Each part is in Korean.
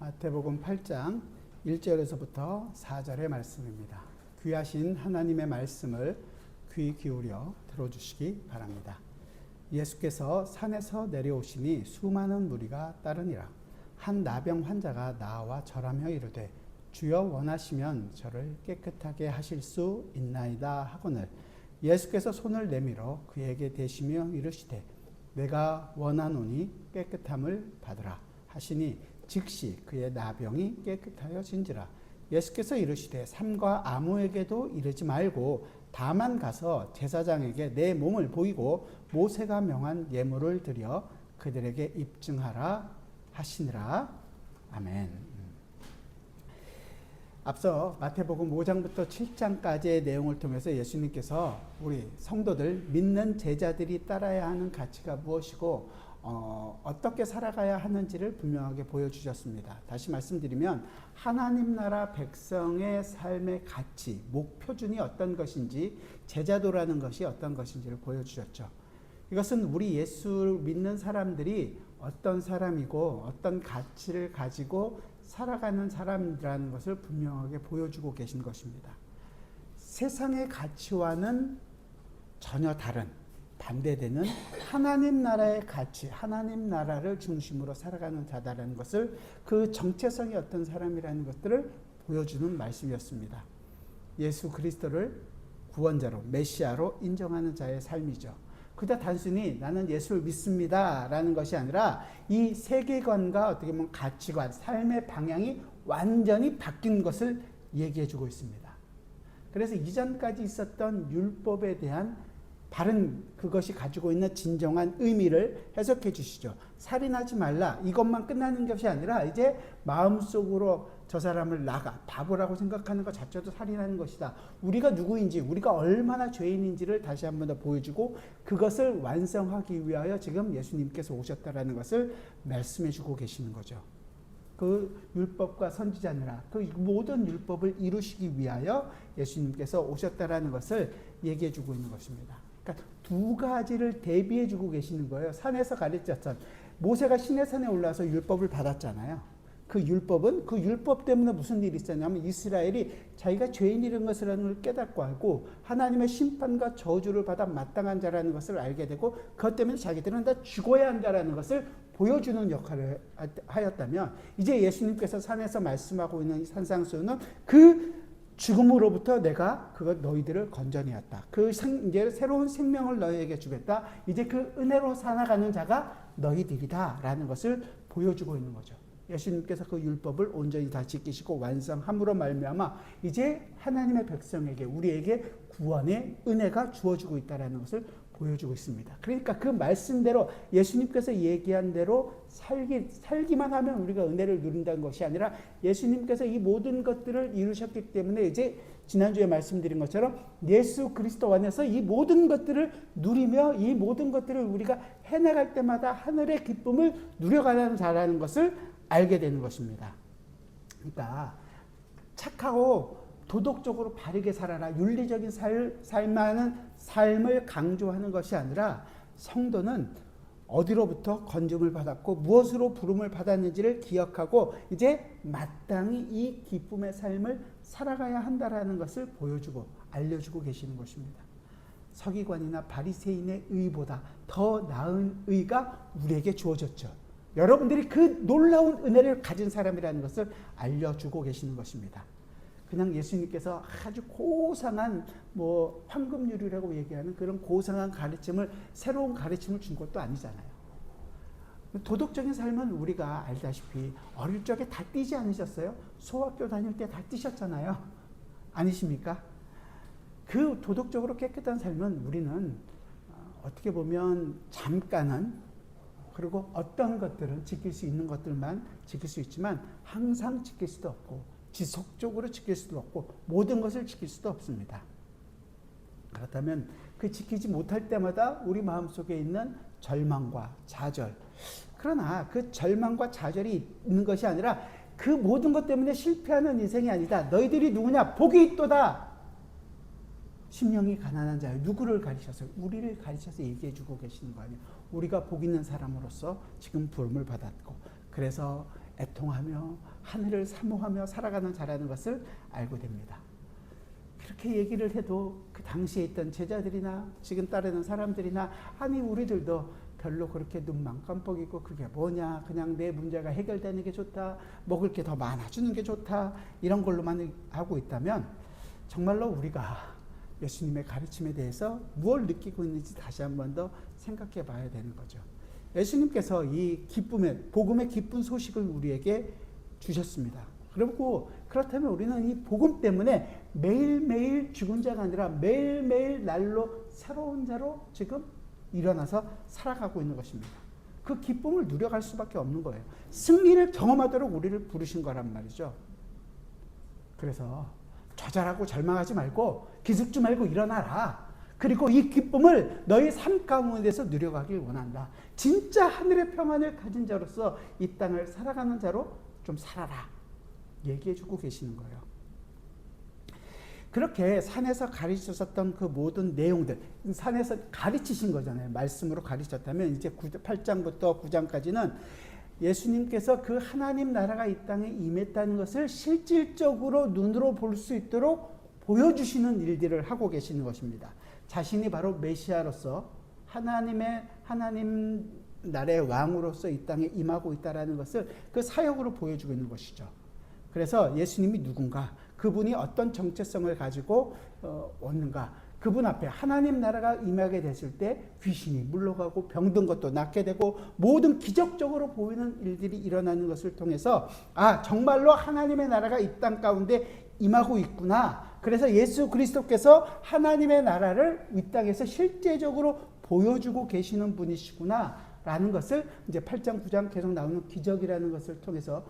마태복음 8장 1절에서부터 4절의 말씀입니다. 귀하신 하나님의 말씀을 귀 기울여 들어주시기 바랍니다. 예수께서 산에서 내려오시니 수많은 무리가 따르니라. 한 나병 환자가 나와 절하며 이르되 주여 원하시면 저를 깨끗하게 하실 수 있나이다 하거늘 예수께서 손을 내밀어 그에게 대시며 이르시되 내가 원하노니 깨끗함을 받으라 하시니 즉시 그의 나병이 깨끗하여진지라. 예수께서 이르시되 삼가 아무에게도 이르지 말고 다만 가서 제사장에게 내 몸을 보이고 모세가 명한 예물을 드려 그들에게 입증하라 하시니라. 아멘. 앞서 마태복음 5장부터 7장까지의 내용을 통해서 예수님께서 우리 성도들, 믿는 제자들이 따라야 하는 가치가 무엇이고 어떻게 살아가야 하는지를 분명하게 보여주셨습니다. 다시 말씀드리면 하나님 나라 백성의 삶의 가치, 목표준이 어떤 것인지, 제자도라는 것이 어떤 것인지를 보여주셨죠. 이것은 우리 예수를 믿는 사람들이 어떤 사람이고 어떤 가치를 가지고 살아가는 사람이라는 것을 분명하게 보여주고 계신 것입니다. 세상의 가치와는 전혀 다른, 반대되는 하나님 나라의 가치, 하나님 나라를 중심으로 살아가는 자다라는 것을, 그 정체성이 어떤 사람이라는 것들을 보여주는 말씀이었습니다. 예수 그리스도를 구원자로, 메시아로 인정하는 자의 삶이죠. 그저 단순히 나는 예수를 믿습니다 라는 것이 아니라 이 세계관과 어떻게 보면 가치관, 삶의 방향이 완전히 바뀐 것을 얘기해 주고 있습니다. 그래서 이전까지 있었던 율법에 대한 다른 그것이 가지고 있는 진정한 의미를 해석해 주시죠. 살인하지 말라, 이것만 끝나는 것이 아니라 이제 마음속으로 저 사람을 나가 바보라고 생각하는 것 자체도 살인하는 것이다. 우리가 누구인지, 우리가 얼마나 죄인인지를 다시 한 번 더 보여주고 그것을 완성하기 위하여 지금 예수님께서 오셨다라는 것을 말씀해 주고 계시는 거죠. 그 율법과 선지자니라, 그 모든 율법을 이루시기 위하여 예수님께서 오셨다라는 것을 얘기해 주고 있는 것입니다. 그러니까 두 가지를 대비해 주고 계시는 거예요. 산에서 가르쳤던, 모세가 시내산에 올라서 율법을 받았잖아요. 그 율법은, 그 율법 때문에 무슨 일이 있었냐면 이스라엘이 자기가 죄인이라는 것을 깨닫고 알고 하나님의 심판과 저주를 받아 마땅한 자라는 것을 알게 되고 그것 때문에 자기들은 다 죽어야 한다라는 것을 보여주는 역할을 하였다면, 이제 예수님께서 산에서 말씀하고 있는 산상수훈은 그 죽음으로부터 내가 너희들을 건져내었다. 이제 새로운 생명을 너희에게 주겠다. 이제 그 은혜로 살아가는 자가 너희들이다 라는 것을 보여주고 있는 거죠. 예수님께서 그 율법을 온전히 다 지키시고 완성함으로 말미암아 이제 하나님의 백성에게, 우리에게 구원의 은혜가 주어지고 있다는 것을 보여주고 있습니다. 그러니까 그 말씀대로, 예수님께서 얘기한 대로 살기만 하면 우리가 은혜를 누린다는 것이 아니라 예수님께서 이 모든 것들을 이루셨기 때문에 이제 지난주에 말씀드린 것처럼 예수 그리스도 안에서 이 모든 것들을 누리며 이 모든 것들을 우리가 해나갈 때마다 하늘의 기쁨을 누려가는 자라는 것을 알게 되는 것입니다. 그러니까 착하고 도덕적으로 바르게 살아라, 윤리적인 삶하는 삶을 강조하는 것이 아니라 성도는 어디로부터 건짐을 받았고 무엇으로 부름을 받았는지를 기억하고 이제 마땅히 이 기쁨의 삶을 살아가야 한다라는 것을 보여주고 알려주고 계시는 것입니다. 서기관이나 바리새인의 의보다 더 나은 의가 우리에게 주어졌죠. 여러분들이 그 놀라운 은혜를 가진 사람이라는 것을 알려주고 계시는 것입니다. 그냥 예수님께서 아주 고상한 황금률이라고 얘기하는 그런 고상한 가르침을, 새로운 가르침을 준 것도 아니잖아요. 도덕적인 삶은 우리가 알다시피 어릴 적에 다 뛰지 않으셨어요? 소학교 다닐 때 다 뛰셨잖아요. 아니십니까? 그 도덕적으로 깨끗한 삶은 우리는 어떻게 보면 잠깐은, 그리고 어떤 것들은 지킬 수 있는 것들만 지킬 수 있지만 항상 지킬 수도 없고 지속적으로 지킬 수도 없고 모든 것을 지킬 수도 없습니다. 그렇다면 그 지키지 못할 때마다 우리 마음속에 있는 절망과 좌절, 그러나 그 절망과 좌절이 있는 것이 아니라 그 모든 것 때문에 실패하는 인생이 아니다. 너희들이 누구냐? 복이 있도다. 심령이 가난한 자요. 누구를 가리셔서? 우리를 가리셔서 얘기해 주고 계시는 거 아니에요. 우리가 복 있는 사람으로서 지금 부름을 받았고, 그래서 애통하며 하늘을 사모하며 살아가는 자라는 것을 알고 됩니다. 그렇게 얘기를 해도 그 당시에 있던 제자들이나 지금 따르는 사람들이나 아니 우리들도 별로 그렇게 눈만 깜빡이고 그게 뭐냐, 그냥 내 문제가 해결되는 게 좋다, 먹을 게 더 많아지는 게 좋다, 이런 걸로만 하고 있다면 정말로 우리가 예수님의 가르침에 대해서 무엇을 느끼고 있는지 다시 한 번 더 생각해 봐야 되는 거죠. 예수님께서 이 기쁨의, 복음의 기쁜 소식을 우리에게 주셨습니다. 그리고 그렇다면 우리는 이 복음 때문에 매일매일 죽은 자가 아니라 매일매일 날로 새로운 자로 지금 일어나서 살아가고 있는 것입니다. 그 기쁨을 누려갈 수밖에 없는 거예요. 승리를 경험하도록 우리를 부르신 거란 말이죠. 그래서 좌절하고 절망하지 말고 기죽지 말고 일어나라. 그리고 이 기쁨을 너희 삶 가운데서 누려가길 원한다. 진짜 하늘의 평안을 가진 자로서 이 땅을 살아가는 자로 좀 살아라. 얘기해주고 계시는 거예요. 그렇게 산에서 가르치셨던 그 모든 내용들, 산에서 가르치신 거잖아요. 말씀으로 가르쳤다면 이제 8장부터 9장까지는 예수님께서 그 하나님 나라가 이 땅에 임했다는 것을 실질적으로 눈으로 볼 수 있도록 보여주시는 일들을 하고 계시는 것입니다. 자신이 바로 메시아로서 하나님 나라의 왕으로서 이 땅에 임하고 있다는 것을 그 사역으로 보여주고 있는 것이죠. 그래서 예수님이 누군가, 그분이 어떤 정체성을 가지고 왔는가, 그분 앞에 하나님 나라가 임하게 됐을 때 귀신이 물러가고 병든 것도 낫게 되고 모든 기적적으로 보이는 일들이 일어나는 것을 통해서 아, 정말로 하나님의 나라가 이 땅 가운데 임하고 있구나. 그래서 예수 그리스도께서 하나님의 나라를 이 땅에서 실제적으로 보여주고 계시는 분이시구나 라는 것을 이제 8장 9장 계속 나오는 기적이라는 것을 통해서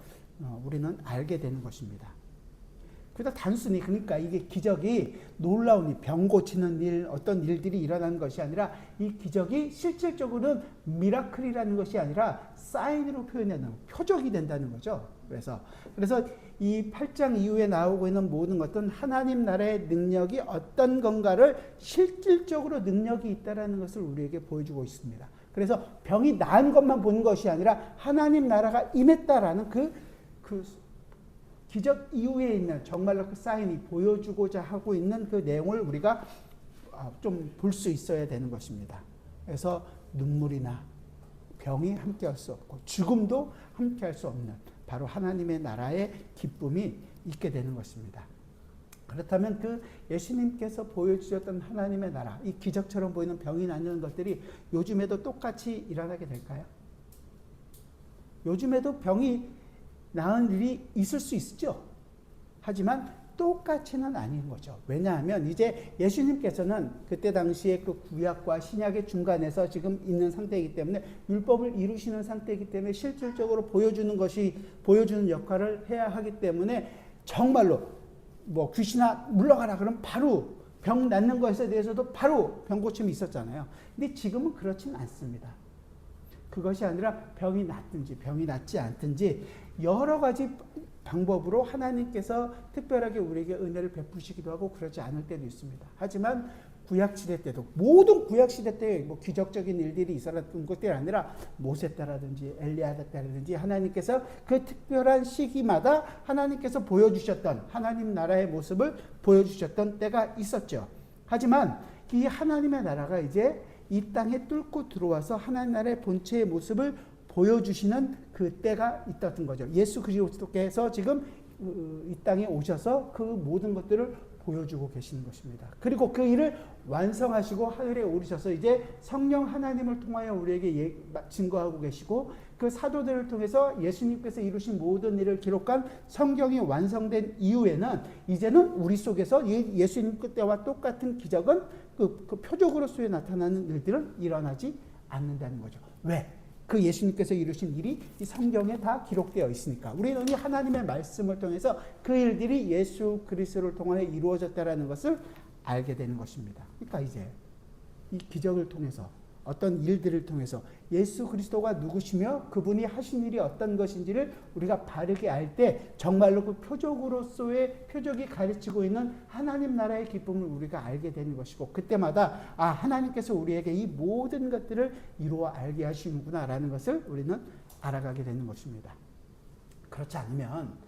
우리는 알게 되는 것입니다. 그러다 단순히, 그러니까 이게 기적이 놀라운 병 고치는 일, 어떤 일들이 일어나는 것이 아니라 이 기적이 실질적으로는 미라클이라는 것이 아니라 사인으로 표현하는, 표적이 된다는 거죠. 그래서 이 8장 이후에 나오고 있는 모든 것은 하나님 나라의 능력이 어떤 건가를 실질적으로 능력이 있다는 것을 우리에게 보여주고 있습니다. 그래서 병이 나은 것만 보는 것이 아니라 하나님 나라가 임했다라는 그 기적 이후에 있는 정말로 그 사인이 보여주고자 하고 있는 그 내용을 우리가 좀 볼 수 있어야 되는 것입니다. 그래서 눈물이나 병이 함께할 수 없고 죽음도 함께할 수 없는 바로 하나님의 나라의 기쁨이 있게 되는 것입니다. 그렇다면 그 예수님께서 보여주셨던 하나님의 나라, 이 기적처럼 보이는 병이 낫는 것들이 요즘에도 똑같이 일어나게 될까요? 요즘에도 병이 나은 일이 있을 수 있죠. 하지만 똑같이는 아닌 거죠. 왜냐하면 이제 예수님께서는 그때 당시에 그 구약과 신약의 중간에서 지금 있는 상태이기 때문에 율법을 이루시는 상태이기 때문에 실질적으로 보여주는 역할을 해야 하기 때문에 정말로 뭐 귀신아 물러가라 그러면 바로 병 낫는 것에 대해서도 바로 병 고침이 있었잖아요. 근데 지금은 그렇진 않습니다. 그것이 아니라 병이 낫든지 병이 낫지 않든지 여러 가지 방법으로 하나님께서 특별하게 우리에게 은혜를 베푸시기도 하고 그러지 않을 때도 있습니다. 하지만 구약시대 때도, 모든 구약시대 때 뭐 기적적인 일들이 있었던 것들이 아니라 모세 때라든지 엘리야 때라든지 하나님께서 그 특별한 시기마다 하나님께서 보여주셨던 하나님 나라의 모습을 보여주셨던 때가 있었죠. 하지만 이 하나님의 나라가 이제 이 땅에 뚫고 들어와서 하나님 나라의 본체의 모습을 보여주시는 그 때가 있었던 거죠. 예수 그리스도께서 지금 이 땅에 오셔서 그 모든 것들을 보여주고 계시는 것입니다. 그리고 그 일을 완성하시고 하늘에 오르셔서 이제 성령 하나님을 통하여 우리에게 증거하고 계시고 그 사도들을 통해서 예수님께서 이루신 모든 일을 기록한 성경이 완성된 이후에는 이제는 우리 속에서 예수님 때와 똑같은 기적은 그 표적으로서의 나타나는 일들은 일어나지 않는다는 거죠. 왜? 그 예수님께서 이루신 일이 이 성경에 다 기록되어 있으니까. 우리는 이 하나님의 말씀을 통해서 그 일들이 예수 그리스도를 통하여 이루어졌다라는 것을 알게 되는 것입니다. 그러니까 이제 이 기적을 통해서 어떤 일들을 통해서 예수 그리스도가 누구시며 그분이 하신 일이 어떤 것인지를 우리가 바르게 알 때 정말로 그 표적으로서의 표적이 가르치고 있는 하나님 나라의 기쁨을 우리가 알게 되는 것이고 그때마다 아, 하나님께서 우리에게 이 모든 것들을 이루어 알게 하시는구나라는 것을 우리는 알아가게 되는 것입니다. 그렇지 않으면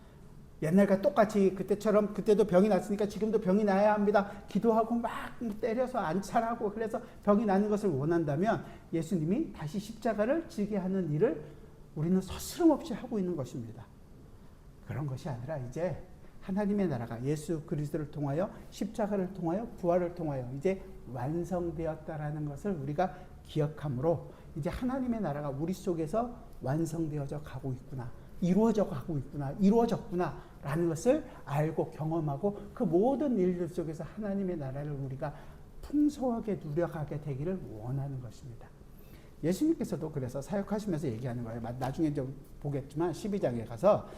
옛날과 똑같이 그때처럼 그때도 병이 났으니까 지금도 병이 나야 합니다. 기도하고 막 때려서 안찰하고 그래서 병이 나는 것을 원한다면 예수님이 다시 십자가를 지게 하는 일을 우리는 서스럼없이 하고 있는 것입니다. 그런 것이 아니라 이제 하나님의 나라가 예수 그리스도를 통하여 십자가를 통하여 부활을 통하여 이제 완성되었다라는 것을 우리가 기억함으로 이제 하나님의 나라가 우리 속에서 완성되어져 가고 있구나. 이루어져 가고 있구나. 이루어졌구나. 라는 것을 알고 경험하고 그 모든 일들 속에서 하나님의 나라를 우리가 풍성하게 누려가게 되기를 원하는 것입니다. 예수님께서도 그래서 사역하시면서 얘기하는 거예요. 나중에 좀 보겠지만 12장에 가서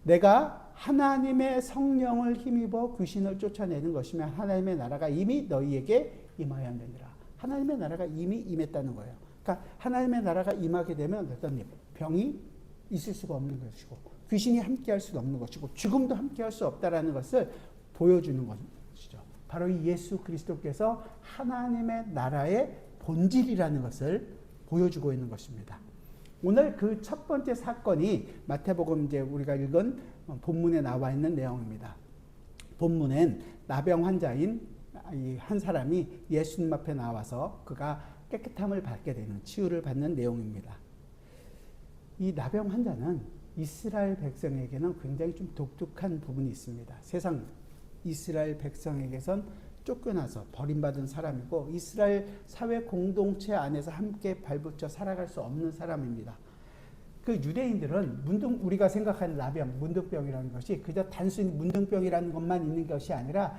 내가 하나님의 성령을 힘입어 귀신을 쫓아내는 것이면 하나님의 나라가 이미 너희에게 임하였느니라. 하나님의 나라가 이미 임했다는 거예요. 그러니까 하나님의 나라가 임하게 되면 어떤 병이 있을 수가 없는 것이고 귀신이 함께할 수 없는 것이고 죽음도 함께할 수 없다라는 것을 보여주는 것이죠. 바로 이 예수 그리스도께서 하나님의 나라의 본질이라는 것을 보여주고 있는 것입니다. 오늘 그 첫 번째 사건이 마태복음 이제 우리가 읽은 본문에 나와 있는 내용입니다. 본문엔 나병 환자인 한 사람이 예수님 앞에 나와서 그가 깨끗함을 받게 되는 치유를 받는 내용입니다. 이 나병 환자는 이스라엘 백성에게는 굉장히 좀 독특한 부분이 있습니다. 세상 이스라엘 백성에게선 쫓겨나서 버림받은 사람이고 이스라엘 사회 공동체 안에서 함께 발붙여 살아갈 수 없는 사람입니다. 그 유대인들은 우리가 생각하는 나병, 문둥병이라는 것이 그저 단순히 문둥병이라는 것만 있는 것이 아니라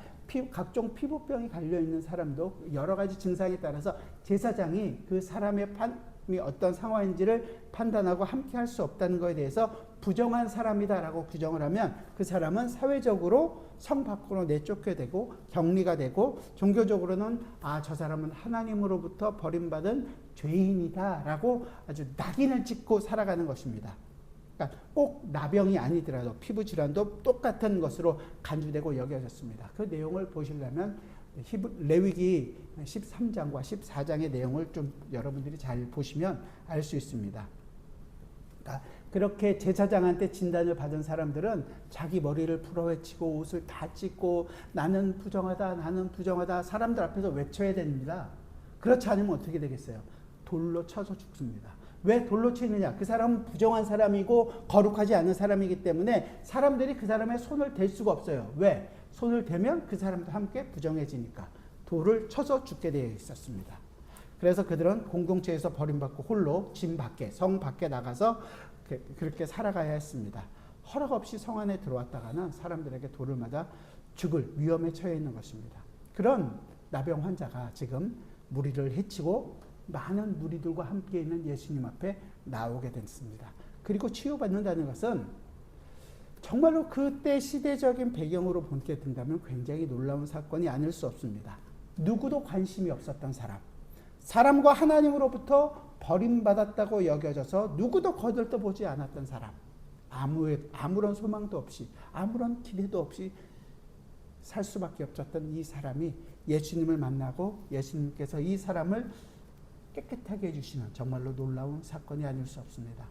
각종 피부병이 갈려있는 사람도 여러 가지 증상에 따라서 제사장이 그 사람의 어떤 상황인지를 판단하고 함께 할 수 없다는 것에 대해서 부정한 사람이다라고 부정을 하면 그 사람은 사회적으로 성 밖으로 내쫓게 되고 격리가 되고 종교적으로는 저 사람은 하나님으로부터 버림받은 죄인이다라고 아주 낙인을 찍고 살아가는 것입니다. 그러니까 꼭 나병이 아니더라도 피부 질환도 똑같은 것으로 간주되고 여겨졌습니다. 그 내용을 보시려면 레위기 13장과 14장의 내용을 좀 여러분들이 잘 보시면 알 수 있습니다. 그러니까 그렇게 제사장한테 진단을 받은 사람들은 자기 머리를 풀어헤치고 옷을 다 찢고 나는 부정하다, 나는 부정하다 사람들 앞에서 외쳐야 됩니다. 그렇지 않으면 어떻게 되겠어요? 돌로 쳐서 죽습니다. 왜 돌로 치느냐? 그 사람은 부정한 사람이고 거룩하지 않은 사람이기 때문에 사람들이 그 사람의 손을 댈 수가 없어요. 왜? 손을 대면 그 사람도 함께 부정해지니까 돌을 쳐서 죽게 되어 있었습니다. 그래서 그들은 공동체에서 버림받고 홀로 진 밖에, 성 밖에 나가서 그렇게 살아가야 했습니다. 허락 없이 성 안에 들어왔다가는 사람들에게 돌을 맞아 죽을 위험에 처해 있는 것입니다. 그런 나병 환자가 지금 무리를 해치고 많은 무리들과 함께 있는 예수님 앞에 나오게 됐습니다. 그리고 치유받는다는 것은 정말로 그때 시대적인 배경으로 보게 된다면 굉장히 놀라운 사건이 아닐 수 없습니다. 누구도 관심이 없었던 사람, 사람과 하나님으로부터 버림받았다고 여겨져서 누구도 거들떠보지 않았던 사람, 아무런 소망도 없이 아무런 기대도 없이 살 수밖에 없었던 이 사람이 예수님을 만나고 예수님께서 이 사람을 깨끗하게 해주시는 정말로 놀라운 사건이 아닐 수 없습니다.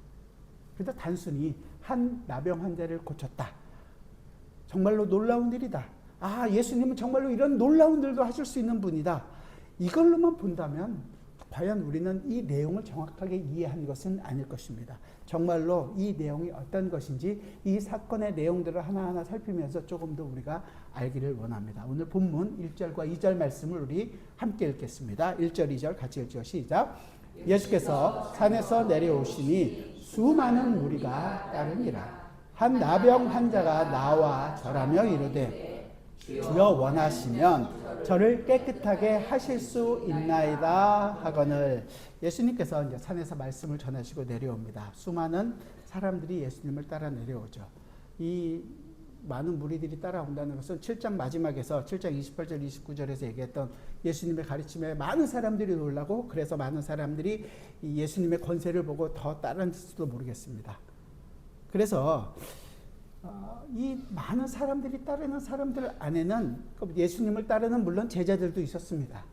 그래서 단순히 한 나병 환자를 고쳤다. 정말로 놀라운 일이다. 예수님은 정말로 이런 놀라운 일도 하실 수 있는 분이다. 이걸로만 본다면 과연 우리는 이 내용을 정확하게 이해한 것은 아닐 것입니다. 정말로 이 내용이 어떤 것인지 이 사건의 내용들을 하나하나 살피면서 조금 더 우리가 알기를 원합니다. 오늘 본문 1절과 2절 말씀을 우리 함께 읽겠습니다. 1절, 2절 같이 읽죠. 시작. 예수께서 산에서 내려오시니 수많은 무리가 따르니라. 한 나병 환자가 나와 절하며 이르되 주여 원하시면 저를 깨끗하게 하실 수 있나이다 하거늘. 예수님께서 이제 산에서 말씀을 전하시고 내려옵니다. 수많은 사람들이 예수님을 따라 내려오죠. 이 많은 무리들이 따라온다는 것은 7장 마지막에서 7장 28절 29절에서 얘기했던 예수님의 가르침에 많은 사람들이 놀라고 그래서 많은 사람들이 이 예수님의 권세를 보고 더 따랐을지도 모르겠습니다. 그래서 이 많은 사람들이 따르는 사람들 안에는 예수님을 따르는 물론 제자들도 있었습니다.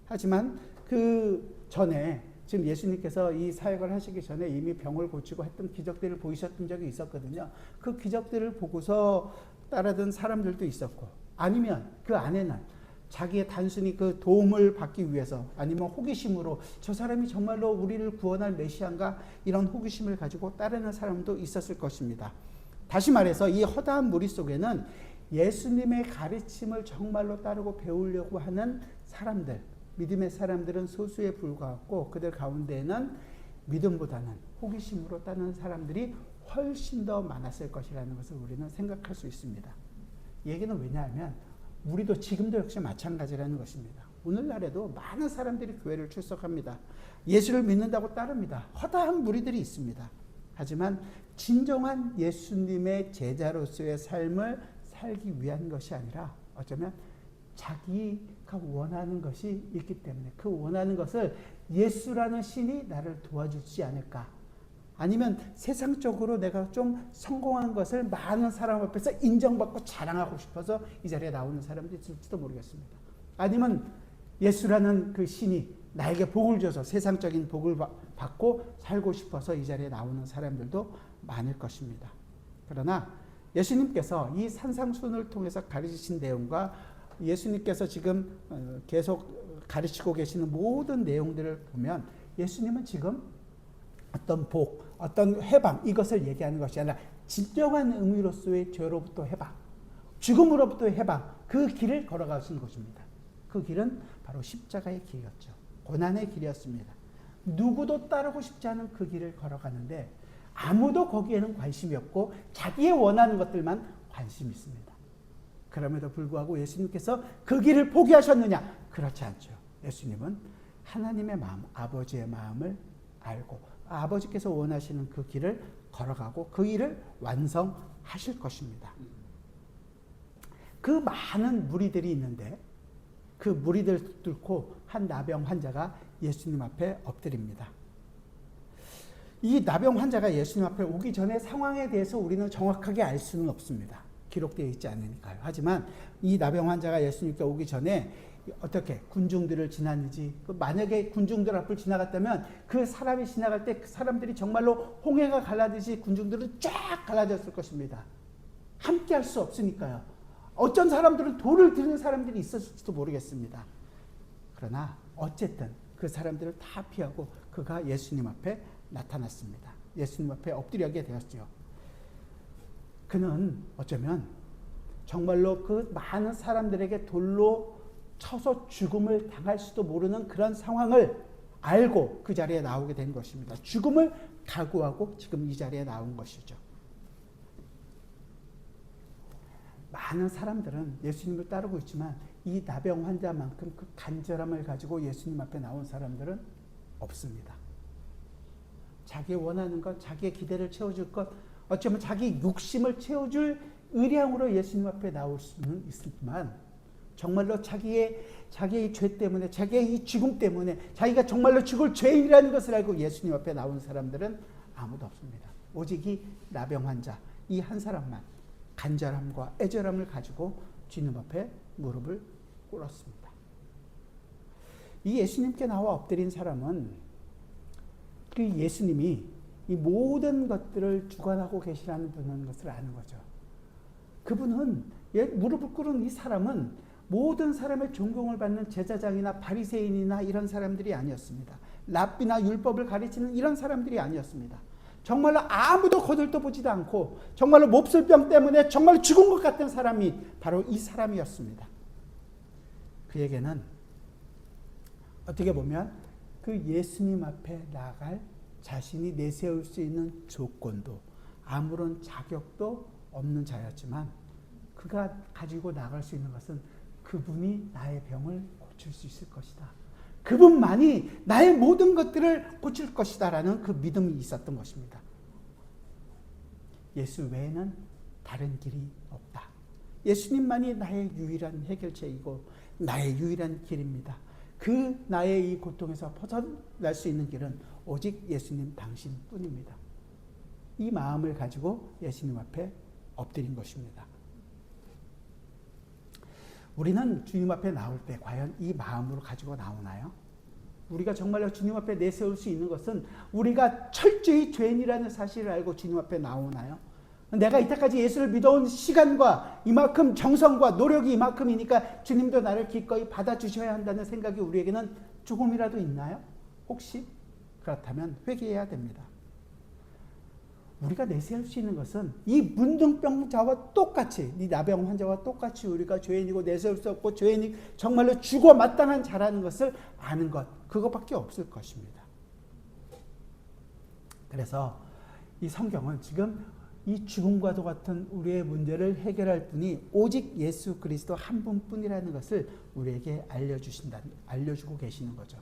하지만 그 전에 지금 예수님께서 이 사역을 하시기 전에 이미 병을 고치고 했던 기적들을 보이셨던 적이 있었거든요. 그 기적들을 보고서 따르던 사람들도 있었고, 아니면 그 안에는 자기의 단순히 그 도움을 받기 위해서, 아니면 호기심으로 저 사람이 정말로 우리를 구원할 메시아인가, 이런 호기심을 가지고 따르는 사람도 있었을 것입니다. 다시 말해서 이 허다한 무리 속에는 예수님의 가르침을 정말로 따르고 배우려고 하는 사람들, 믿음의 사람들은 소수에 불과했고, 그들 가운데에는 믿음보다는 호기심으로 따르는 사람들이 훨씬 더 많았을 것이라는 것을 우리는 생각할 수 있습니다. 이 얘기는 왜냐하면 우리도 지금도 역시 마찬가지라는 것입니다. 오늘날에도 많은 사람들이 교회를 출석합니다. 예수를 믿는다고 따릅니다. 허다한 무리들이 있습니다. 하지만 진정한 예수님의 제자로서의 삶을 살기 위한 것이 아니라 어쩌면 자기가 원하는 것이 있기 때문에 그 원하는 것을 예수라는 신이 나를 도와주지 않을까, 아니면 세상적으로 내가 좀 성공한 것을 많은 사람 앞에서 인정받고 자랑하고 싶어서 이 자리에 나오는 사람도 있을지도 모르겠습니다. 아니면 예수라는 그 신이 나에게 복을 줘서 세상적인 복을 받고 살고 싶어서 이 자리에 나오는 사람들도 많을 것입니다. 그러나 예수님께서 이 산상수훈을 통해서 가르치신 내용과 예수님께서 지금 계속 가르치고 계시는 모든 내용들을 보면 예수님은 지금 어떤 복, 어떤 해방, 이것을 얘기하는 것이 아니라 진정한 의미로서의 죄로부터 해방, 죽음으로부터의 해방, 그 길을 걸어가신 것입니다. 그 길은 바로 십자가의 길이었죠. 고난의 길이었습니다. 누구도 따르고 싶지 않은 그 길을 걸어가는데 아무도 거기에는 관심이 없고 자기의 원하는 것들만 관심이 있습니다. 그럼에도 불구하고 예수님께서 그 길을 포기하셨느냐? 그렇지 않죠. 예수님은 하나님의 마음, 아버지의 마음을 알고 아버지께서 원하시는 그 길을 걸어가고 그 일을 완성하실 것입니다. 그 많은 무리들이 있는데 그 무리들 뚫고 한 나병 환자가 예수님 앞에 엎드립니다. 이 나병 환자가 예수님 앞에 오기 전에 상황에 대해서 우리는 정확하게 알 수는 없습니다. 기록되어 있지 않으니까요. 하지만 이 나병 환자가 예수님께 오기 전에 어떻게 군중들을 지났는지, 만약에 군중들 앞을 지나갔다면 그 사람이 지나갈 때 그 사람들이 정말로 홍해가 갈라지듯이 군중들은 쫙 갈라졌을 것입니다. 함께 할 수 없으니까요. 어떤 사람들은 돌을 드는 사람들이 있었을지도 모르겠습니다. 그러나 어쨌든 그 사람들을 다 피하고 그가 예수님 앞에 나타났습니다. 예수님 앞에 엎드려게 되었죠. 그는 어쩌면 정말로 그 많은 사람들에게 돌로 쳐서 죽음을 당할 수도 모르는 그런 상황을 알고 그 자리에 나오게 된 것입니다. 죽음을 각오하고 지금 이 자리에 나온 것이죠. 많은 사람들은 예수님을 따르고 있지만 이 나병 환자만큼 그 간절함을 가지고 예수님 앞에 나온 사람들은 없습니다. 자기 원하는 것, 자기의 기대를 채워줄 것, 어쩌면 자기 욕심을 채워줄 의량으로 예수님 앞에 나올 수는 있지만 정말로 자기의 죄 때문에, 자기의 이 죽음 때문에 자기가 정말로 죽을 죄인이라는 것을 알고 예수님 앞에 나온 사람들은 아무도 없습니다. 오직 이 나병 환자, 이 한 사람만 간절함과 애절함을 가지고 주님 앞에 무릎을 꿇었습니다. 이 예수님께 나와 엎드린 사람은 그 예수님이 이 모든 것들을 주관하고 계시라는 분인 것을 아는 거죠. 그분은 무릎을 꿇은 이 사람은 모든 사람의 존경을 받는 제사장이나 바리새인이나 이런 사람들이 아니었습니다. 랍비나 율법을 가르치는 이런 사람들이 아니었습니다. 정말로 아무도 거들떠보지도 않고 정말로 몹쓸병 때문에 정말 죽은 것 같은 사람이 바로 이 사람이었습니다. 그에게는 어떻게 보면 그 예수님 앞에 나아갈 자신이 내세울 수 있는 조건도 아무런 자격도 없는 자였지만 그가 가지고 나갈 수 있는 것은 그분이 나의 병을 고칠 수 있을 것이다. 그분만이 나의 모든 것들을 고칠 것이다 라는 그 믿음이 있었던 것입니다. 예수 외에는 다른 길이 없다. 예수님만이 나의 유일한 해결책이고 나의 유일한 길입니다. 그 나의 이 고통에서 벗어날 수 있는 길은 오직 예수님 당신뿐입니다. 이 마음을 가지고 예수님 앞에 엎드린 것입니다. 우리는 주님 앞에 나올 때 과연 이 마음으로 가지고 나오나요? 우리가 정말로 주님 앞에 내세울 수 있는 것은 우리가 철저히 죄인이라는 사실을 알고 주님 앞에 나오나요? 내가 이때까지 예수를 믿어온 시간과 이만큼 정성과 노력이 이만큼이니까 주님도 나를 기꺼이 받아주셔야 한다는 생각이 우리에게는 조금이라도 있나요? 혹시? 그렇다면 회개해야 됩니다. 우리가 내세울 수 있는 것은 이 문둥병자와 똑같이, 이 나병 환자와 똑같이 우리가 죄인이고 내세울 수 없고 죄인이 정말로 죽어 마땅한 자라는 것을 아는 것, 그것밖에 없을 것입니다. 그래서 이 성경은 지금 이 죽음과도 같은 우리의 문제를 해결할 분이 오직 예수 그리스도 한 분뿐이라는 것을 우리에게 알려주고 계시는 거죠.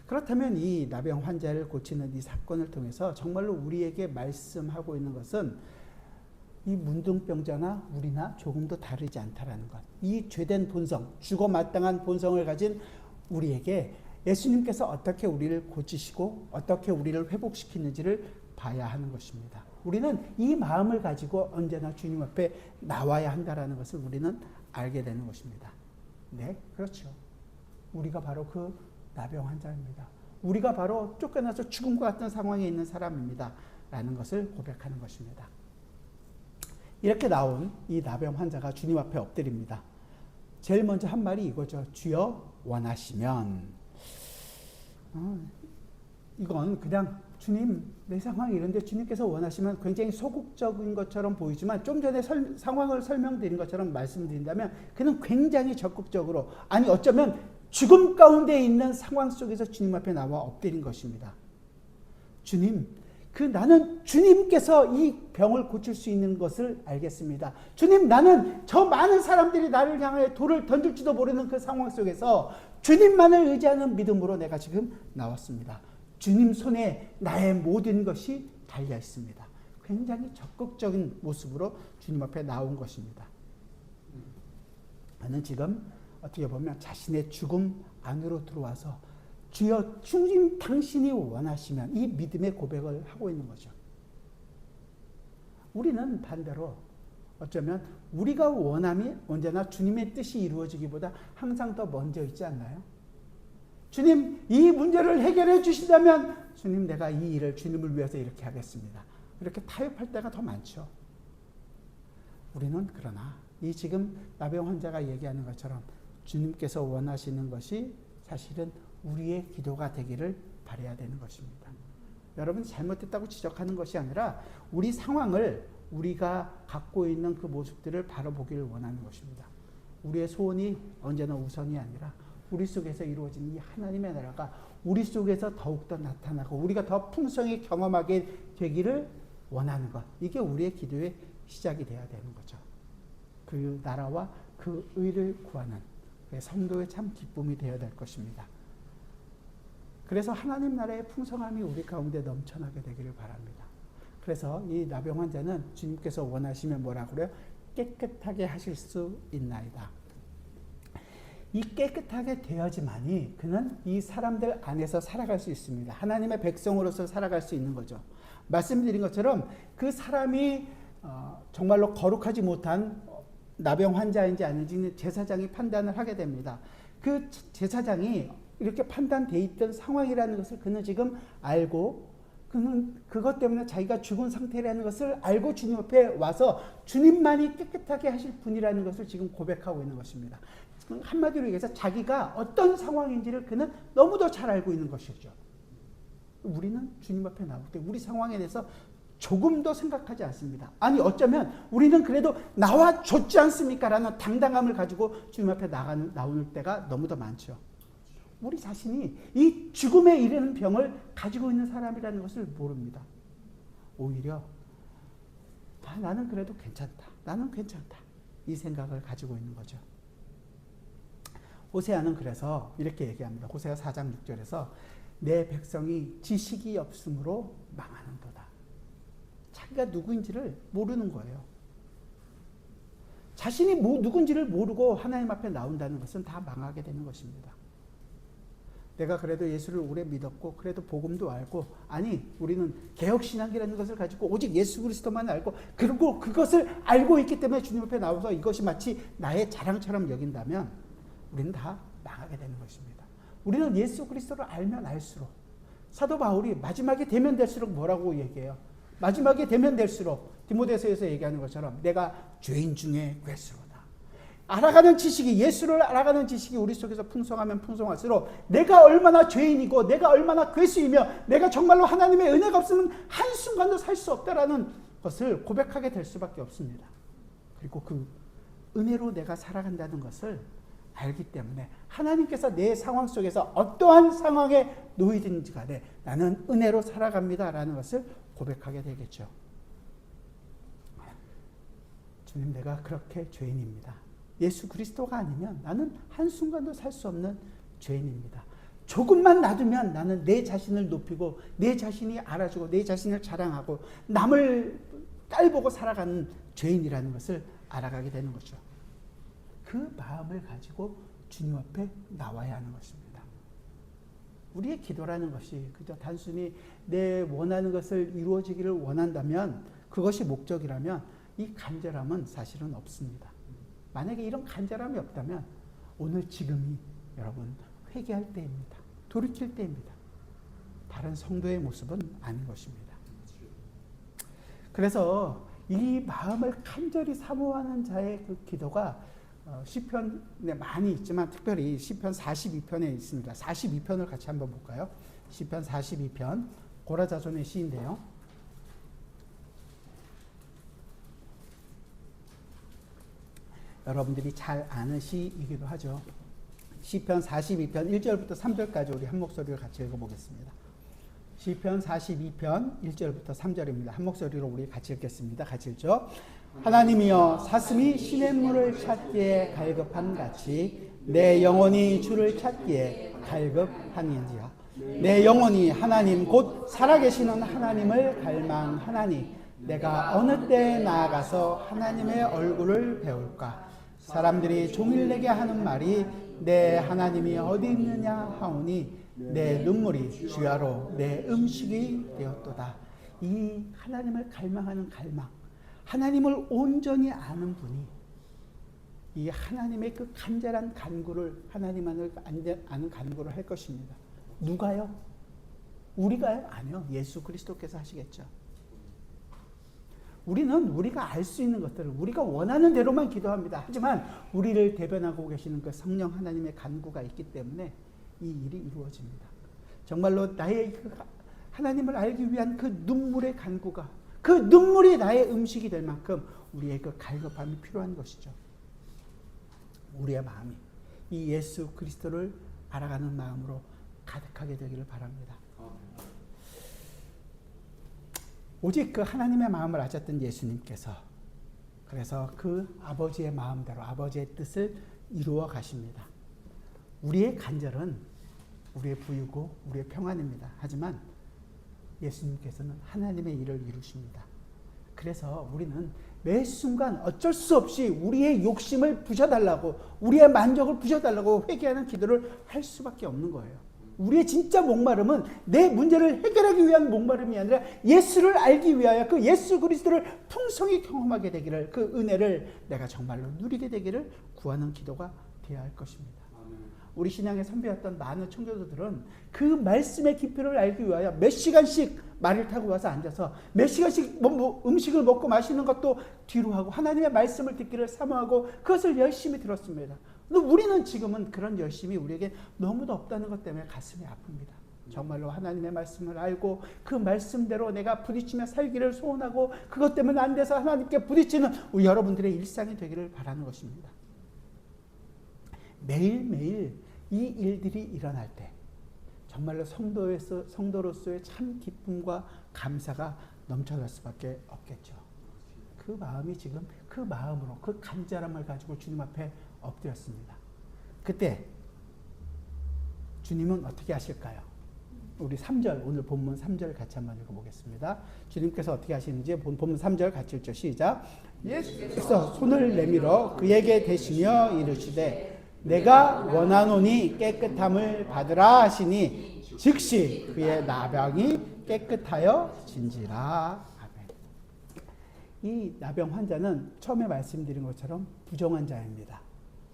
그렇다면 이 나병 환자를 고치는 이 사건을 통해서 정말로 우리에게 말씀하고 있는 것은 이 문둥병자나 우리나 조금도 다르지 않다라는 것. 이 죄된 본성, 죽어 마땅한 본성을 가진 우리에게 예수님께서 어떻게 우리를 고치시고 어떻게 우리를 회복시키는지를 봐야 하는 것입니다. 우리는 이 마음을 가지고 언제나 주님 앞에 나와야 한다라는 것을 우리는 알게 되는 것입니다. 네, 그렇죠. 우리가 바로 그 나병 환자입니다. 우리가 바로 쫓겨나서 죽음과 같은 상황에 있는 사람입니다. 라는 것을 고백하는 것입니다. 이렇게 나온 이 나병 환자가 주님 앞에 엎드립니다. 제일 먼저 한 말이 이거죠. 주여 원하시면. 이건 그냥 주님 내 상황이 이런데 주님께서 원하시면 굉장히 소극적인 것처럼 보이지만 좀 전에 상황을 설명드린 것처럼 말씀드린다면 그는 굉장히 적극적으로, 아니 어쩌면 죽음 가운데 있는 상황 속에서 주님 앞에 나와 엎드린 것입니다. 주님, 나는 주님께서 이 병을 고칠 수 있는 것을 알겠습니다. 주님, 나는 저 많은 사람들이 나를 향해 돌을 던질지도 모르는 그 상황 속에서 주님만을 의지하는 믿음으로 내가 지금 나왔습니다. 주님 손에 나의 모든 것이 달려 있습니다. 굉장히 적극적인 모습으로 주님 앞에 나온 것입니다. 나는 지금 어떻게 보면 자신의 죽음 안으로 들어와서 주여 주님 당신이 원하시면, 이 믿음의 고백을 하고 있는 거죠. 우리는 반대로 어쩌면 우리가 원함이 언제나 주님의 뜻이 이루어지기보다 항상 더 먼저 있지 않나요? 주님, 이 문제를 해결해 주신다면 주님, 내가 이 일을 주님을 위해서 이렇게 하겠습니다. 이렇게 타협할 때가 더 많죠. 우리는 그러나 이 지금 나병 환자가 얘기하는 것처럼 주님께서 원하시는 것이 사실은 우리의 기도가 되기를 바라야 되는 것입니다. 여러분, 잘못됐다고 지적하는 것이 아니라 우리 상황을, 우리가 갖고 있는 그 모습들을 바라보기를 원하는 것입니다. 우리의 소원이 언제나 우선이 아니라 우리 속에서 이루어진 이 하나님의 나라가 우리 속에서 더욱더 나타나고 우리가 더 풍성히 경험하게 되기를 원하는 것, 이게 우리의 기도의 시작이 되어야 되는 거죠. 그 나라와 그 의를 구하는 성도의 참 기쁨이 되어야 될 것입니다. 그래서 하나님 나라의 풍성함이 우리 가운데 넘쳐나게 되기를 바랍니다. 그래서 이 나병 환자는 주님께서 원하시면 뭐라고 그래요? 깨끗하게 하실 수 있나이다. 이 깨끗하게 되어야지만이 그는 이 사람들 안에서 살아갈 수 있습니다. 하나님의 백성으로서 살아갈 수 있는 거죠. 말씀드린 것처럼 그 사람이 정말로 거룩하지 못한 나병 환자인지 아닌지는 제사장이 판단을 하게 됩니다. 그 제사장이 이렇게 판단돼 있던 상황이라는 것을 그는 지금 알고, 그는 그것 때문에 자기가 죽은 상태라는 것을 알고 주님 앞에 와서 주님만이 깨끗하게 하실 분이라는 것을 지금 고백하고 있는 것입니다. 한마디로 얘기해서 자기가 어떤 상황인지를 그는 너무도 잘 알고 있는 것이죠. 우리는 주님 앞에 나올 때 우리 상황에 대해서 조금도 생각하지 않습니다. 아니 어쩌면 우리는 그래도 나와 좋지 않습니까? 라는 당당함을 가지고 주님 앞에 나올 때가 너무도 많죠. 우리 자신이 이 죽음에 이르는 병을 가지고 있는 사람이라는 것을 모릅니다. 오히려 나는 그래도 괜찮다. 나는 괜찮다. 이 생각을 가지고 있는 거죠. 호세아는 그래서 이렇게 얘기합니다. 호세아 4장 6절에서 내 백성이 지식이 없으므로 망하는도다. 자기가 누구인지를 모르는 거예요. 자신이 누군지를 모르고 하나님 앞에 나온다는 것은 다 망하게 되는 것입니다. 내가 그래도 예수를 오래 믿었고 그래도 복음도 알고, 아니 우리는 개혁신앙이라는 것을 가지고 오직 예수 그리스도만 알고, 그리고 그것을 알고 있기 때문에 주님 앞에 나와서 이것이 마치 나의 자랑처럼 여긴다면 우리는 다 망하게 되는 것입니다. 우리는 예수 그리스도를 알면 알수록, 사도 바울이 마지막에 되면 될수록 뭐라고 얘기해요? 마지막에 되면 될수록 디모데서에서 얘기하는 것처럼 내가 죄인 중에 괴수로다. 알아가는 지식이, 예수를 알아가는 지식이 우리 속에서 풍성하면 풍성할수록 내가 얼마나 죄인이고 내가 얼마나 괴수이며 내가 정말로 하나님의 은혜가 없으면 한순간도 살 수 없다라는 것을 고백하게 될 수밖에 없습니다. 그리고 그 은혜로 내가 살아간다는 것을 알기 때문에 하나님께서 내 상황 속에서 어떠한 상황에 놓이든지 간에 나는 은혜로 살아갑니다라는 것을 고백하게 되겠죠. 주님, 내가 그렇게 죄인입니다. 예수 그리스도가 아니면 나는 한순간도 살 수 없는 죄인입니다. 조금만 놔두면 나는 내 자신을 높이고 내 자신이 알아주고 내 자신을 자랑하고 남을 깔보고 살아가는 죄인이라는 것을 알아가게 되는 거죠. 그 마음을 가지고 주님 앞에 나와야 하는 것입니다. 우리의 기도라는 것이 그저 단순히 내 원하는 것을 이루어지기를 원한다면, 그것이 목적이라면 이 간절함은 사실은 없습니다. 만약에 이런 간절함이 없다면 오늘 지금이 여러분 회개할 때입니다. 돌이킬 때입니다. 다른 성도의 모습은 아닌 것입니다. 그래서 이 마음을 간절히 사모하는 자의 그 기도가 시편에 많이 있지만 특별히 시편 42편에 있습니다. 42편을 같이 한번 볼까요? 시편 42편, 고라자손의 시인데요. 여러분들이 잘 아는 시이기도 하죠. 시편 42편 1절부터 3절까지 우리 한 목소리로 같이 읽어보겠습니다. 시편 42편 1절부터 3절입니다. 한 목소리로 우리 같이 읽겠습니다. 같이 읽죠. 하나님이여, 사슴이 시냇물을 찾기에 갈급한 같이 내 영혼이 주를 찾기에 갈급하니이다. 내 영혼이 하나님 곧 살아계시는 하나님을 갈망하나니 내가 어느 때에 나아가서 하나님의 얼굴을 배울까? 사람들이 종일 내게 하는 말이 내 하나님이 어디 있느냐 하오니 내 눈물이 주야로 내 음식이 되었도다. 이 하나님을 갈망하는 갈망, 하나님을 온전히 아는 분이 이 하나님의 그 간절한 간구를, 하나님만을 아는 간구를 할 것입니다. 누가요? 우리가요? 아니요. 예수 그리스도께서 하시겠죠. 우리는 우리가 알 수 있는 것들을 우리가 원하는 대로만 기도합니다. 하지만 우리를 대변하고 계시는 그 성령 하나님의 간구가 있기 때문에 이 일이 이루어집니다. 정말로 나의 그 하나님을 알기 위한 그 눈물의 간구가, 그 눈물이 나의 음식이 될 만큼 우리의 그 갈급함이 필요한 것이죠. 우리의 마음이 이 예수 그리스도를 알아가는 마음으로 가득하게 되기를 바랍니다. 오직 그 하나님의 마음을 아셨던 예수님께서 그래서 그 아버지의 마음대로 아버지의 뜻을 이루어 가십니다. 우리의 간절은 우리의 부유고 우리의 평안입니다. 하지만 예수님께서는 하나님의 일을 이루십니다. 그래서 우리는 매 순간 어쩔 수 없이 우리의 욕심을 부셔달라고, 우리의 만족을 부셔달라고 회개하는 기도를 할 수밖에 없는 거예요. 우리의 진짜 목마름은 내 문제를 해결하기 위한 목마름이 아니라 예수를 알기 위하여 그 예수 그리스도를 풍성히 경험하게 되기를, 그 은혜를 내가 정말로 누리게 되기를 구하는 기도가 되어야 할 것입니다. 우리 신앙의 선배였던 많은 청교도들은 그 말씀의 깊이를 알기 위하여 몇 시간씩 말을 타고 와서 앉아서 몇 시간씩 음식을 먹고 마시는 것도 뒤로 하고 하나님의 말씀을 듣기를 사모하고 그것을 열심히 들었습니다. 근데 우리는 지금은 그런 열심이 우리에게 너무도 없다는 것 때문에 가슴이 아픕니다. 정말로 하나님의 말씀을 알고 그 말씀대로 내가 부딪히며 살기를 소원하고 그것 때문에 안 돼서 하나님께 부딪히는 우리 여러분들의 일상이 되기를 바라는 것입니다. 매일매일 이 일들이 일어날 때 정말로 성도로서의 참 기쁨과 감사가 넘쳐날 수밖에 없겠죠. 그 마음이 지금 그 마음으로 그 간절함을 가지고 주님 앞에 엎드렸습니다. 그때 주님은 어떻게 하실까요? 우리 3절, 오늘 본문 3절 같이 한번 읽어보겠습니다. 주님께서 어떻게 하시는지 본문 3절 같이 읽죠. 시작. 예수께서 손을 내밀어 그에게 대시며 이르시되 내가 원하노니 깨끗함을 받으라 하시니 즉시 그의 나병이 깨끗하여 진지라. 아멘. 이 나병 환자는 처음에 말씀드린 것처럼 부정한 자입니다.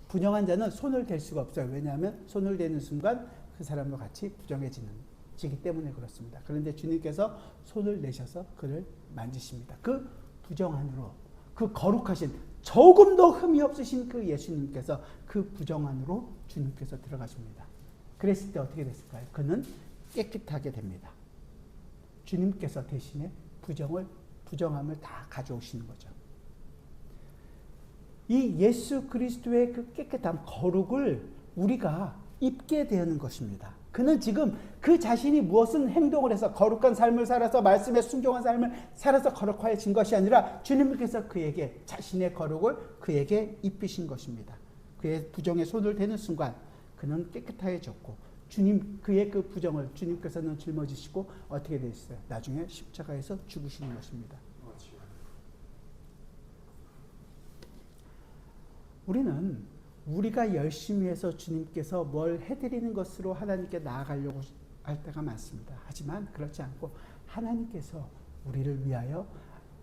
부정한 자는 손을 댈 수가 없어요. 왜냐하면 손을 대는 순간 그 사람도 같이 부정해지기 때문에 그렇습니다. 그런데 주님께서 손을 내셔서 그를 만지십니다. 그 부정 안으로, 그 거룩하신, 조금도 흠이 없으신 그 예수님께서 그 부정 안으로 주님께서 들어가십니다. 그랬을 때 어떻게 됐을까요? 그는 깨끗하게 됩니다. 주님께서 대신에 부정함을 다 가져오시는 거죠. 이 예수 그리스도의 그 깨끗함, 거룩을 우리가 입게 되는 것입니다. 그는 지금 그 자신이 무엇은 행동을 해서 거룩한 삶을 살아서 말씀에 순종한 삶을 살아서 거룩해진 것이 아니라 주님께서 그에게 자신의 거룩을 그에게 입히신 것입니다. 그의 부정에 손을 대는 순간 그는 깨끗해졌고 그의 그 부정을 주님께서는 짊어지시고 어떻게 됐어요? 나중에 십자가에서 죽으시는 것입니다. 우리는 우리가 열심히 해서 주님께서 뭘 해드리는 것으로 하나님께 나아가려고 할 때가 많습니다. 하지만 그렇지 않고 하나님께서 우리를 위하여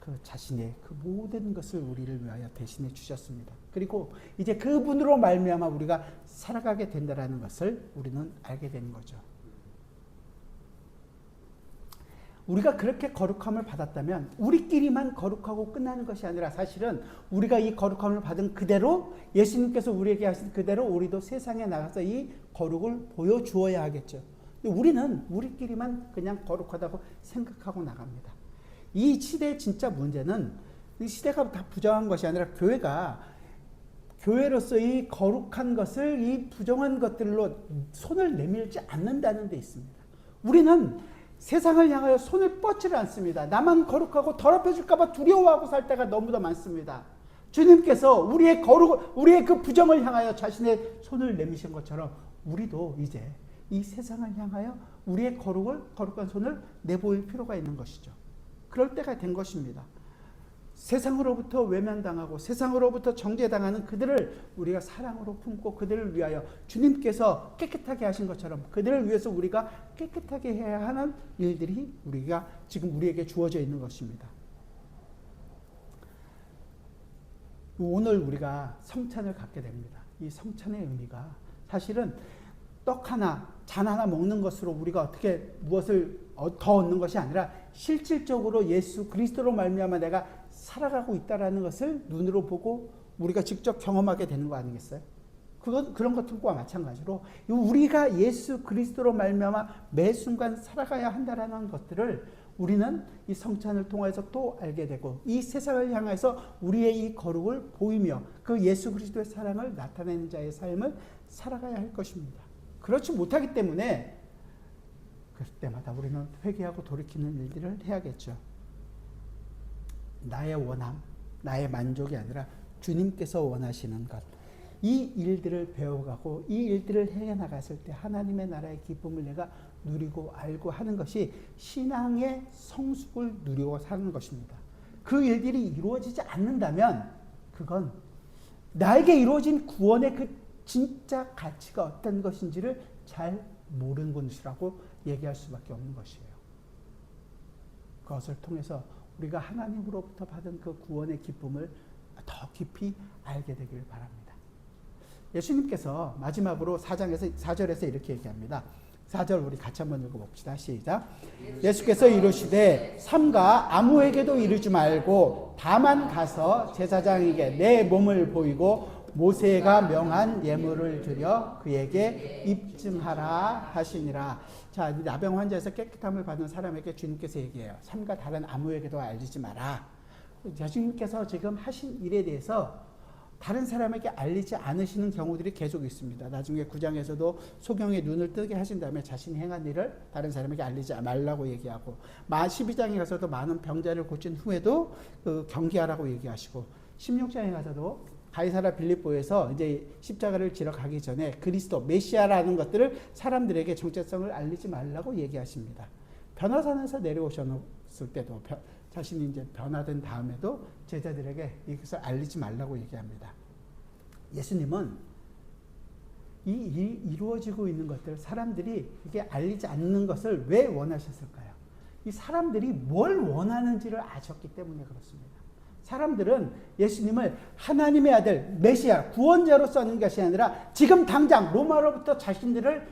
그 자신의 그 모든 것을 우리를 위하여 대신해 주셨습니다. 그리고 이제 그분으로 말미암아 우리가 살아가게 된다라는 것을 우리는 알게 되는 거죠. 우리가 그렇게 거룩함을 받았다면 우리끼리만 거룩하고 끝나는 것이 아니라 사실은 우리가 이 거룩함을 받은 그대로 예수님께서 우리에게 하신 그대로 우리도 세상에 나가서 이 거룩을 보여주어야 하겠죠. 우리는 우리끼리만 그냥 거룩하다고 생각하고 나갑니다. 이 시대의 진짜 문제는 이 시대가 다 부정한 것이 아니라 교회로서 이 거룩한 것을 이 부정한 것들로 손을 내밀지 않는다는 데 있습니다. 우리는 세상을 향하여 손을 뻗지를 않습니다. 나만 거룩하고 더럽혀질까봐 두려워하고 살 때가 너무도 많습니다. 주님께서 우리의 그 부정을 향하여 자신의 손을 내미신 것처럼 우리도 이제 이 세상을 향하여 우리의 거룩한 손을 내보일 필요가 있는 것이죠. 그럴 때가 된 것입니다. 세상으로부터 외면당하고 세상으로부터 정죄당하는 그들을 우리가 사랑으로 품고 그들을 위하여 주님께서 깨끗하게 하신 것처럼 그들을 위해서 우리가 깨끗하게 해야 하는 일들이 지금 우리에게 주어져 있는 것입니다. 오늘 우리가 성찬을 갖게 됩니다. 이 성찬의 의미가 사실은 떡 하나, 잔 하나 먹는 것으로 우리가 어떻게 무엇을 더 얻는 것이 아니라 실질적으로 예수 그리스도로 말미암아 내가 살아가고 있다라는 것을 눈으로 보고 우리가 직접 경험하게 되는 거 아니겠어요? 그런 것과 마찬가지로 우리가 예수 그리스도로 말미암아 매 순간 살아가야 한다라는 것들을 우리는 이 성찬을 통해서 또 알게 되고 이 세상을 향해서 우리의 이 거룩을 보이며 그 예수 그리스도의 사랑을 나타내는 자의 삶을 살아가야 할 것입니다. 그렇지 못하기 때문에 그럴 때마다 우리는 회개하고 돌이키는 일들을 해야겠죠. 나의 원함, 나의 만족이 아니라 주님께서 원하시는 것, 이 일들을 배워가고 이 일들을 해나갔을 때 하나님의 나라의 기쁨을 내가 누리고 알고 하는 것이 신앙의 성숙을 누리고 사는 것입니다. 그 일들이 이루어지지 않는다면 그건 나에게 이루어진 구원의 그 진짜 가치가 어떤 것인지를 잘 모르는 것이라고 얘기할 수밖에 없는 것이에요. 그것을 통해서 우리가 하나님으로부터 받은 그 구원의 기쁨을 더 깊이 알게 되길 바랍니다. 예수님께서 마지막으로 4절에서 이렇게 얘기합니다. 4절 우리 같이 한번 읽어봅시다. 시작. 예수께서 이르시되 삼가 아무에게도 이르지 말고 다만 가서 제사장에게 내 몸을 보이고 모세가 명한 예물을 드려 그에게 입증하라 하시니라. 자, 나병 환자에서 깨끗함을 받는 사람에게 주님께서 얘기해요. 삼가 다른 아무에게도 알리지 마라. 예수님께서 지금 하신 일에 대해서 다른 사람에게 알리지 않으시는 경우들이 계속 있습니다. 나중에 9장에서도 소경의 눈을 뜨게 하신 다음에 자신이 행한 일을 다른 사람에게 알리지 말라고 얘기하고 12장에 가서도 많은 병자를 고친 후에도 경계하라고 얘기하시고 16장에 가서도 가이사랴 빌립보에서 이제 십자가를 지러 가기 전에 그리스도 메시아라는 것들을 사람들에게 정체성을 알리지 말라고 얘기하십니다. 변화산에서 내려오셨을 때도 자신이 이제 변화된 다음에도 제자들에게 이것을 알리지 말라고 얘기합니다. 예수님은 이 이루어지고 있는 것들 사람들이 이게 알리지 않는 것을 왜 원하셨을까요? 이 사람들이 뭘 원하는지를 아셨기 때문에 그렇습니다. 사람들은 예수님을 하나님의 아들 메시아 구원자로 써는 것이 아니라 지금 당장 로마로부터 자신들을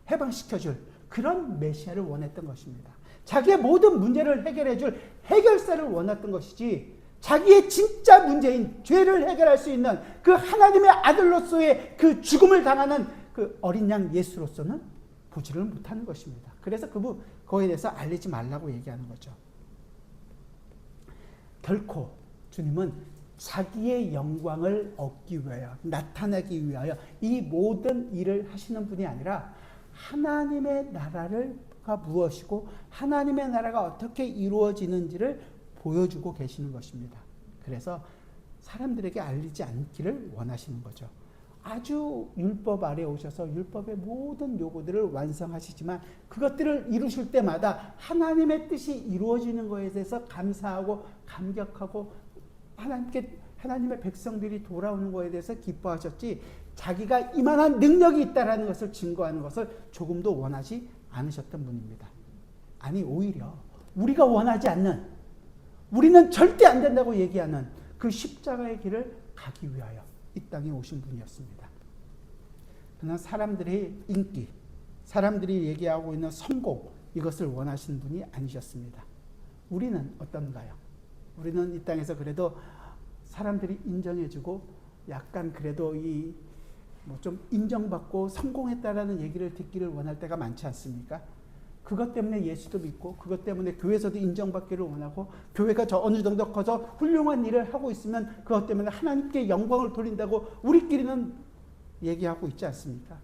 해방시켜줄 그런 메시아를 원했던 것입니다. 자기의 모든 문제를 해결해줄 해결사를 원했던 것이지 자기의 진짜 문제인 죄를 해결할 수 있는 그 하나님의 아들로서의 그 죽음을 당하는 그 어린 양 예수로서는 보지를 못하는 것입니다. 그래서 그거에 대해서 알리지 말라고 얘기하는 거죠. 결코 주님은 자기의 영광을 얻기 위하여, 나타내기 위하여 이 모든 일을 하시는 분이 아니라 하나님의 나라가 무엇이고 하나님의 나라가 어떻게 이루어지는지를 보여주고 계시는 것입니다. 그래서 사람들에게 알리지 않기를 원하시는 거죠. 아주 율법 아래 오셔서 율법의 모든 요구들을 완성하시지만 그것들을 이루실 때마다 하나님의 뜻이 이루어지는 것에 대해서 감사하고 감격하고 하나님의 백성들이 돌아오는 것에 대해서 기뻐하셨지 자기가 이만한 능력이 있다는 것을 증거하는 것을 조금도 원하지 않으셨던 분입니다. 아니 오히려 우리가 원하지 않는, 우리는 절대 안 된다고 얘기하는 그 십자가의 길을 가기 위하여 이 땅에 오신 분이었습니다. 그러나 사람들의 인기, 사람들이 얘기하고 있는 성공, 이것을 원하시는 분이 아니셨습니다. 우리는 어떤가요? 우리는 이 땅에서 그래도 사람들이 인정해주고 약간 그래도 좀 인정받고 성공했다라는 얘기를 듣기를 원할 때가 많지 않습니까? 그것 때문에 예수도 믿고 그것 때문에 교회에서도 인정받기를 원하고 교회가 어느 정도 커서 훌륭한 일을 하고 있으면 그것 때문에 하나님께 영광을 돌린다고 우리끼리는 얘기하고 있지 않습니까?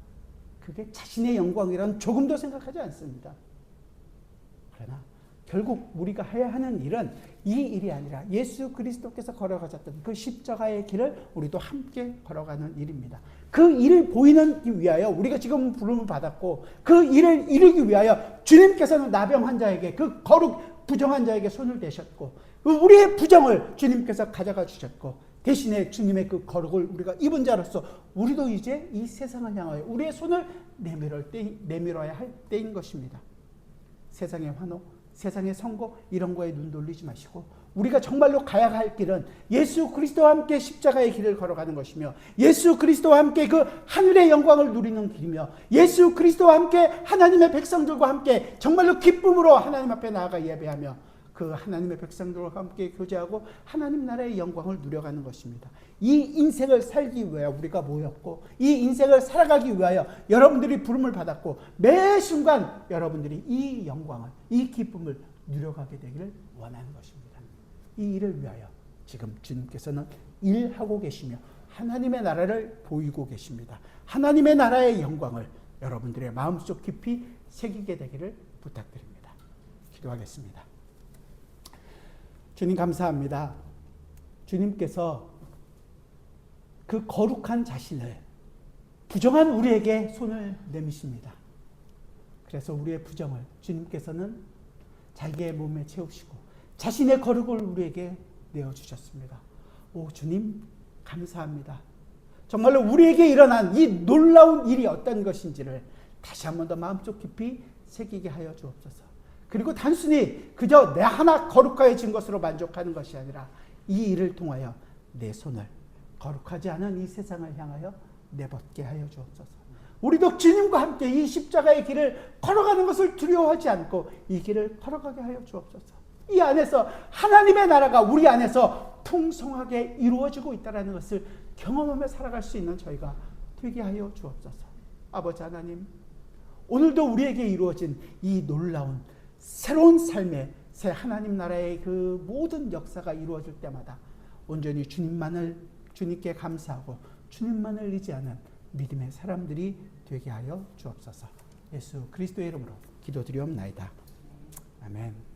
그게 자신의 영광이란 조금도 생각하지 않습니다. 그러나 결국 우리가 해야 하는 일은 이 일이 아니라 예수 그리스도께서 걸어가셨던 그 십자가의 길을 우리도 함께 걸어가는 일입니다. 그 일을 보이는 위하여 우리가 지금 부름을 받았고 그 일을 이루기 위하여 주님께서는 나병 환자에게 그 거룩 부정한 자에게 손을 대셨고 우리의 부정을 주님께서 가져가 주셨고 대신에 주님의 그 거룩을 우리가 입은 자로서 우리도 이제 이 세상을 향하여 우리의 손을 내밀어야 할 때인 것입니다. 세상의 환호, 세상의 선거 이런 거에 눈 돌리지 마시고 우리가 정말로 가야 할 길은 예수 그리스도와 함께 십자가의 길을 걸어가는 것이며 예수 그리스도와 함께 그 하늘의 영광을 누리는 길이며 예수 그리스도와 함께 하나님의 백성들과 함께 정말로 기쁨으로 하나님 앞에 나아가 예배하며 그 하나님의 백성들과 함께 교제하고 하나님 나라의 영광을 누려가는 것입니다. 이 인생을 살기 위하여 우리가 모였고 이 인생을 살아가기 위하여 여러분들이 부름을 받았고 매 순간 여러분들이 이 영광을, 이 기쁨을 누려가게 되기를 원하는 것입니다. 이 일을 위하여 지금 주님께서는 일하고 계시며 하나님의 나라를 보이고 계십니다. 하나님의 나라의 영광을 여러분들의 마음속 깊이 새기게 되기를 부탁드립니다. 기도하겠습니다. 주님 감사합니다. 주님께서 그 거룩한 자신을 부정한 우리에게 손을 내미십니다. 그래서 우리의 부정을 주님께서는 자기의 몸에 채우시고 자신의 거룩을 우리에게 내어주셨습니다. 오 주님 감사합니다. 정말로 우리에게 일어난 이 놀라운 일이 어떤 것인지를 다시 한 번 더 마음속 깊이 새기게 하여 주옵소서. 그리고 단순히 그저 내 하나 거룩해진 것으로 만족하는 것이 아니라 이 일을 통하여 내 손을 거룩하지 않은 이 세상을 향하여 내벗게 하여 주옵소서. 우리도 주님과 함께 이 십자가의 길을 걸어가는 것을 두려워하지 않고 이 길을 걸어가게 하여 주옵소서. 이 안에서 하나님의 나라가 우리 안에서 풍성하게 이루어지고 있다는 것을 경험하며 살아갈 수 있는 저희가 되게 하여 주옵소서. 아버지 하나님, 오늘도 우리에게 이루어진 이 놀라운 새로운 삶의 새 하나님 나라의 그 모든 역사가 이루어질 때마다 온전히 주님께 감사하고 주님만을 의지하는 믿음의 사람들이 되게 하여 주옵소서. 예수 그리스도의 이름으로 기도드리옵나이다. 아멘.